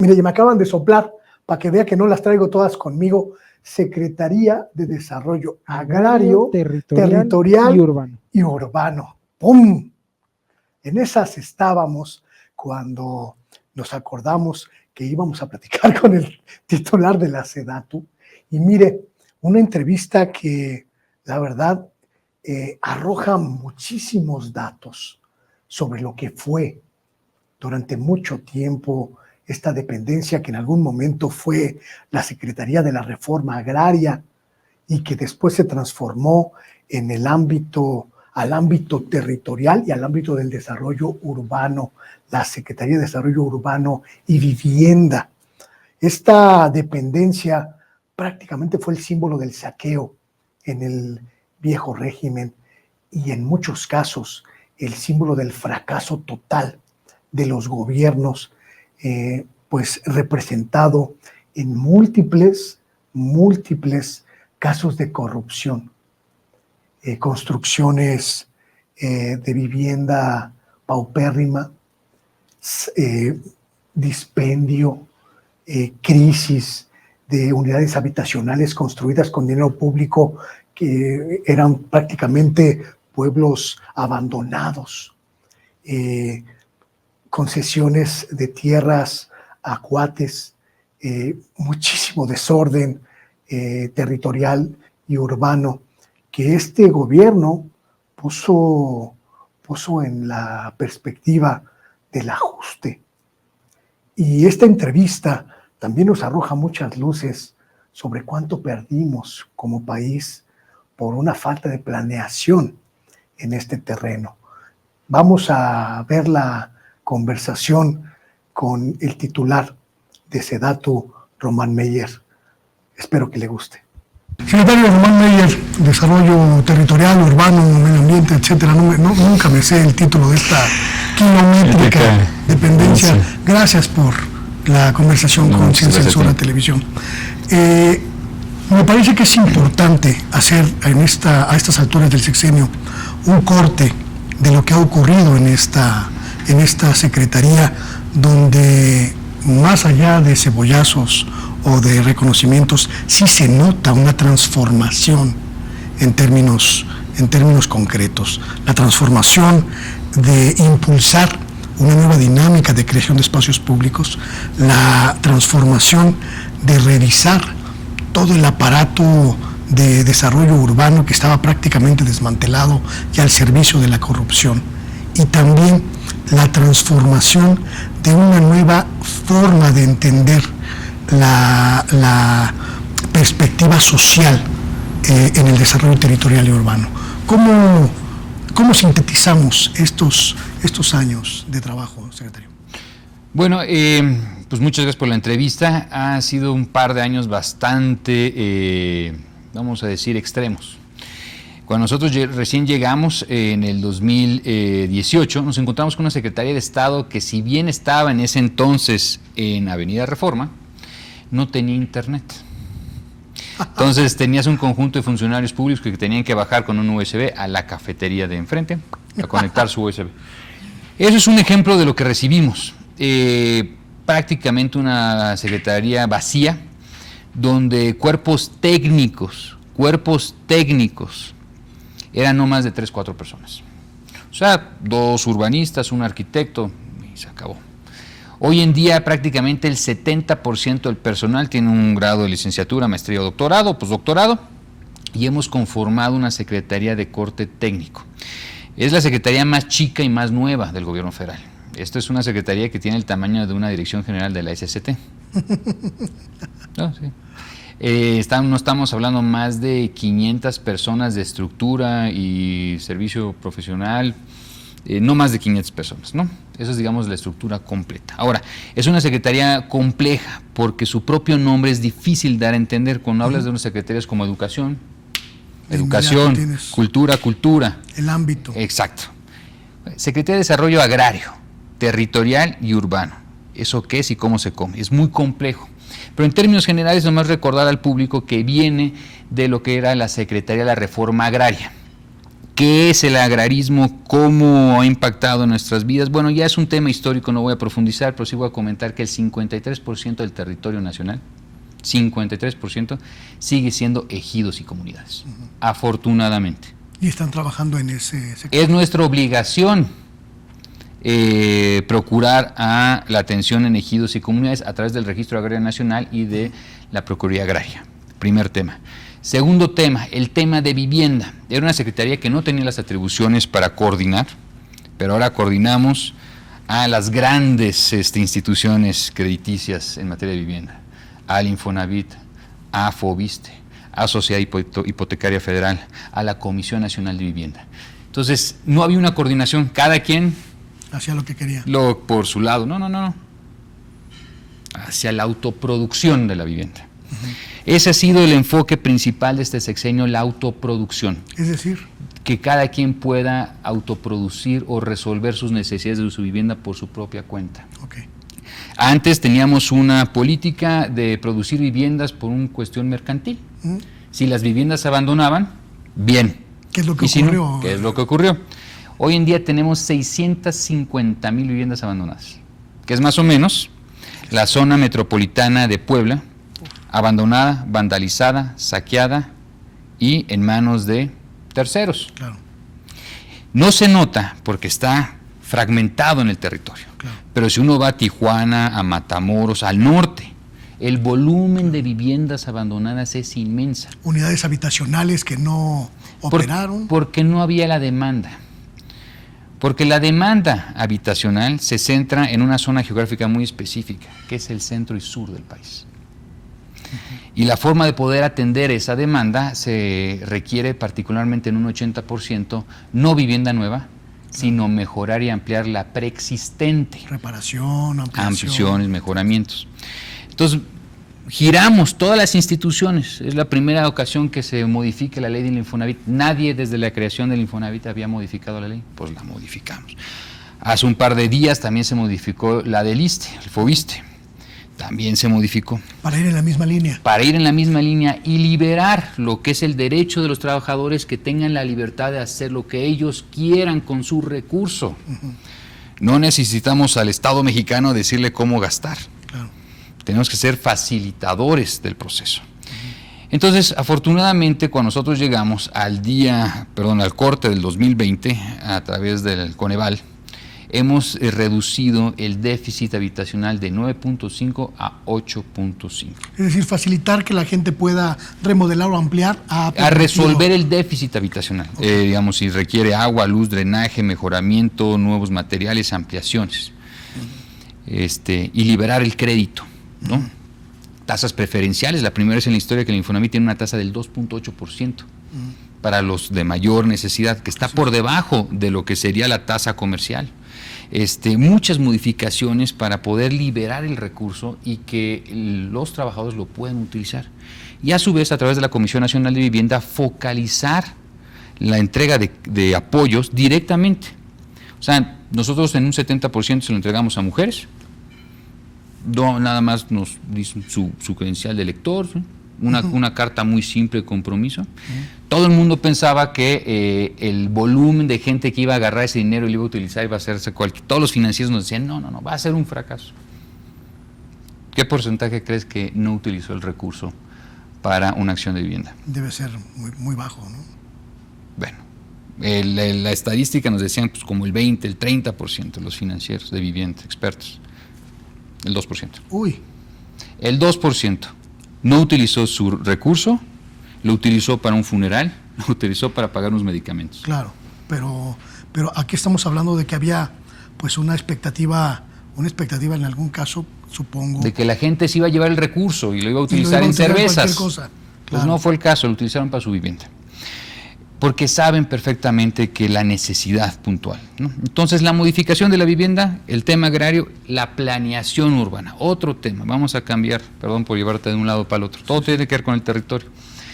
Mire, ya me acaban de soplar para que vea que no las traigo todas conmigo. Secretaría de Desarrollo Agrario, Territorial y Urbano. ¡Pum! En esas estábamos cuando nos acordamos que íbamos a platicar con el titular de la SEDATU. Y mire, una entrevista que la verdad arroja muchísimos datos sobre lo que fue durante mucho tiempo esta dependencia que en algún momento fue la Secretaría de la Reforma Agraria y que después se transformó en el al ámbito territorial y al ámbito del desarrollo urbano, la Secretaría de Desarrollo Urbano y Vivienda. Esta dependencia prácticamente fue el símbolo del saqueo en el viejo régimen y en muchos casos el símbolo del fracaso total de los gobiernos, pues representado en múltiples casos de corrupción, construcciones de vivienda paupérrima, dispendio, crisis de unidades habitacionales construidas con dinero público que eran prácticamente pueblos abandonados, concesiones de tierras a cuates, muchísimo desorden territorial y urbano que este gobierno puso en la perspectiva del ajuste. Y esta entrevista también nos arroja muchas luces sobre cuánto perdimos como país por una falta de planeación en este terreno. Vamos a ver la conversación con el titular de SEDATU, Román Meyer. Espero que le guste. Secretario Román Meyer, Desarrollo Territorial, Urbano, Medio Ambiente, etcétera. Nunca me sé el título de esta kilométrica dependencia. Sí. Gracias por la conversación con Sin Censura Televisión. Me parece que es importante hacer a estas alturas del sexenio un corte de lo que ha ocurrido en esta secretaría, donde más allá de cebollazos o de reconocimientos, sí se nota una transformación en términos concretos. La transformación de impulsar una nueva dinámica de creación de espacios públicos, la transformación de revisar todo el aparato de desarrollo urbano que estaba prácticamente desmantelado y al servicio de la corrupción, y también la transformación de una nueva forma de entender la perspectiva social en el desarrollo territorial y urbano. ¿Cómo sintetizamos estos años de trabajo, secretario? Bueno, pues muchas gracias por la entrevista. Ha sido un par de años bastante, vamos a decir, extremos. Cuando nosotros recién llegamos en el 2018, nos encontramos con una Secretaría de Estado que, si bien estaba en ese entonces en Avenida Reforma, no tenía internet. Entonces tenías un conjunto de funcionarios públicos que tenían que bajar con un USB a la cafetería de enfrente a conectar su USB. Eso es un ejemplo de lo que recibimos. Prácticamente una secretaría vacía, donde cuerpos técnicos, eran no más de 3-4 personas. O sea, 2 urbanistas, un arquitecto, y se acabó. Hoy en día prácticamente el 70% del personal tiene un grado de licenciatura, maestría o doctorado, postdoctorado, y hemos conformado una secretaría de corte técnico. Es la secretaría más chica y más nueva del gobierno federal. Esto es una secretaría que tiene el tamaño de una dirección general de la SCT. No, sí. No estamos hablando más de 500 personas de estructura y servicio profesional, no más de 500 personas, ¿no? Esa es, digamos, la estructura completa. Ahora, es una secretaría compleja porque su propio nombre es difícil dar a entender. Cuando hablas de unas secretarías como educación, cultura. El ámbito. Exacto. Secretaría de Desarrollo Agrario, Territorial y Urbano. ¿Eso qué es y cómo se come? Es muy complejo. Pero en términos generales, nomás recordar al público que viene de lo que era la Secretaría de la Reforma Agraria, ¿Qué es el agrarismo? ¿Cómo ha impactado en nuestras vidas? Bueno, ya es un tema histórico, no voy a profundizar, pero sí voy a comentar que el 53% del territorio nacional, 53%, sigue siendo ejidos y comunidades, afortunadamente. Y están trabajando en ese sector. Es nuestra obligación procurar a la atención en ejidos y comunidades a través del Registro Agrario Nacional y de la Procuraduría Agraria. Primer tema. Segundo tema, el tema de vivienda. Era una secretaría que no tenía las atribuciones para coordinar, pero ahora coordinamos a las grandes instituciones crediticias en materia de vivienda, al Infonavit, a Fobiste, a Sociedad Hipotecaria Federal, a la Comisión Nacional de Vivienda. Entonces, no había una coordinación, cada quien hacía lo que quería. Por su lado, no. Hacia la autoproducción de la vivienda. Ese ha sido el enfoque principal de este sexenio, la autoproducción. Es decir, que cada quien pueda autoproducir o resolver sus necesidades de su vivienda por su propia cuenta. Okay. Antes teníamos una política de producir viviendas por una cuestión mercantil. Si las viviendas se abandonaban, bien. ¿Qué es lo que ocurrió? Si no, ¿qué es lo que ocurrió? Hoy en día tenemos 650,000 viviendas abandonadas, que es más o menos la zona metropolitana de Puebla, abandonada, vandalizada, saqueada y en manos de terceros. Claro. No se nota porque está fragmentado en el territorio, claro. Pero si uno va a Tijuana, a Matamoros, al norte, el volumen de viviendas abandonadas es inmensa. Unidades habitacionales que no operaron. Porque no había la demanda. Porque la demanda habitacional se centra en una zona geográfica muy específica, que es el centro y sur del país. Y la forma de poder atender esa demanda se requiere particularmente en un 80% no vivienda nueva, sino mejorar y ampliar la preexistente. Reparación, ampliaciones, mejoramientos. Entonces, giramos todas las instituciones. Es la primera ocasión que se modifique la ley del Infonavit. Nadie desde la creación del Infonavit había modificado la ley, pues la modificamos. Hace un par de días también se modificó la del ISSSTE, el Fobiste. También se modificó. Para ir en la misma línea. Para ir en la misma línea y liberar lo que es el derecho de los trabajadores que tengan la libertad de hacer lo que ellos quieran con su recurso. No necesitamos al Estado mexicano decirle cómo gastar. Claro. Tenemos que ser facilitadores del proceso. Entonces, afortunadamente, cuando nosotros llegamos al corte del 2020 a través del Coneval, hemos reducido el déficit habitacional de 9.5 a 8.5. Es decir, facilitar que la gente pueda remodelar o ampliar a resolver el déficit habitacional. Okay. Digamos, si requiere agua, luz, drenaje, mejoramiento, nuevos materiales, ampliaciones. Y liberar el crédito, ¿no? Tasas preferenciales. La primera vez en la historia que el Infonavit tiene una tasa del 2.8% para los de mayor necesidad, que está por debajo de lo que sería la tasa comercial. Muchas modificaciones para poder liberar el recurso y que los trabajadores lo puedan utilizar. Y a su vez, a través de la Comisión Nacional de Vivienda, focalizar la entrega de apoyos directamente. O sea, nosotros en un 70% se lo entregamos a mujeres, nada más nos dicen su credencial de elector, ¿sí? Una carta muy simple de compromiso. Todo el mundo pensaba que el volumen de gente que iba a agarrar ese dinero y lo iba a utilizar iba a hacerse todos los financieros nos decían, no, va a ser un fracaso. ¿Qué porcentaje crees que no utilizó el recurso para una acción de vivienda? Debe ser muy, muy bajo, ¿no? Bueno, la estadística nos decían pues, como el 20, el 30% los financieros de vivienda, expertos. El 2%. Uy. El 2%. No utilizó su recurso, lo utilizó para un funeral, lo utilizó para pagar unos medicamentos. Claro, pero aquí estamos hablando de que había pues una expectativa en algún caso, supongo. De que la gente se iba a llevar el recurso y lo iba a utilizar en cervezas. Cosa. Pues claro. No fue el caso, lo utilizaron para su vivienda. Porque saben perfectamente que la necesidad puntual, ¿no? Entonces, la modificación de la vivienda, el tema agrario, la planeación urbana, otro tema. Vamos a cambiar, perdón por llevarte de un lado para el otro. Todo tiene que ver con el territorio.